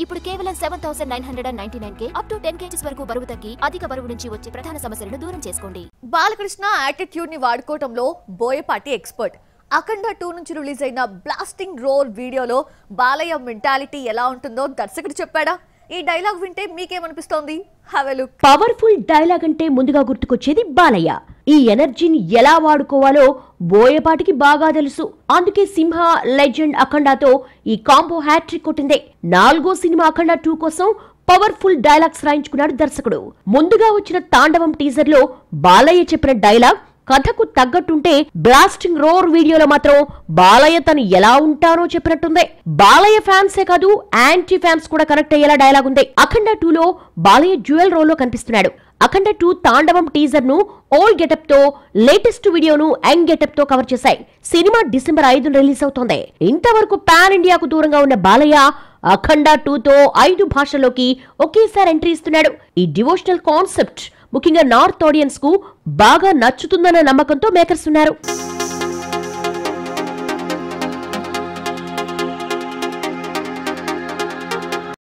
ఇప్పుడు కేవలం 7999K up to 10 kgs వరకు బరువు తగ్గి అధిక బరువు నుంచి వచ్చే ప్రధాన సమస్యలను దూరం చేసుకోండి. బాలకృష్ణ యాటిట్యూడ్ ని వాడుకోవడంలో బోయపాటి ఎక్స్పర్ట్. అఖండ 2 నుంచి రిలీజ్ అయిన బ్లాస్టింగ్ రోల్ వీడియోలో బాలయ్య మెంటాలిటీ ఎలా ఉంటుందో దర్శకుడు చెప్పాడా? ఈ డైలాగ్ వింటే మీకేమనిపిస్తోంది? Have a look. Powerful dialogue అంటే ముందుగా గుర్తుకొచ్చేది బాలయ్య. ఈ ఎనర్జీని ఎలా వాడుకోవాలో బోయపాటికి బాగా తెలుసు. అందుకే సింహ, లెజెండ్, అఖండాతో ఈ కాంబో హ్యాట్రిక్ కొట్టిందే. 4వ సినిమా అఖండ 2 కోసం పవర్ఫుల్ డైలాగ్స్ రాయించుకున్నాడు దర్శకుడు. ముందుగా వచ్చిన తాండవం టీజర్ లో బాలయ్య చెప్పిన డైలాగ్ కథకు తగ్గట్టుంటే, బ్లాస్టింగ్ రోర్ వీడియోలో మాత్రం బాలయ్య తను ఎలా ఉంటానో చెప్పినట్టుంది. బాలయ్య ఫ్యాన్సే కాదు, యాంటీ ఫ్యాన్స్ కూడా కనెక్ట్ అయ్యేలా డైలాగ్ ఉంది. అఖండ 2లో బాలయ్య డ్యూయల్ రోల్ లో కనిపిస్తున్నాడు. అఖండ 2 తాండవం టీజర్ ను ఓల్డ్ గెటప్ తో, లేటెస్ట్ వీడియోను యంగ్ గెటప్ తో కవర్ చేశాయి. సినిమా డిసెంబర్ 5 రిలీజ్ అవుతోంది. ఇంతవరకు పాన్ ఇండియాకు దూరంగా ఉన్న బాలయ్య అఖండ 2తో 5 భాషల్లోకి ఒకేసారి ఎంట్రీ ఇస్తున్నాడు. ఈ డివోషనల్ కాన్సెప్ట్ ముఖ్యంగా నార్త్ ఆడియన్స్ కు బాగా నచ్చుతుందన్న నమ్మకంతో మేకర్స్ ఉన్నారు.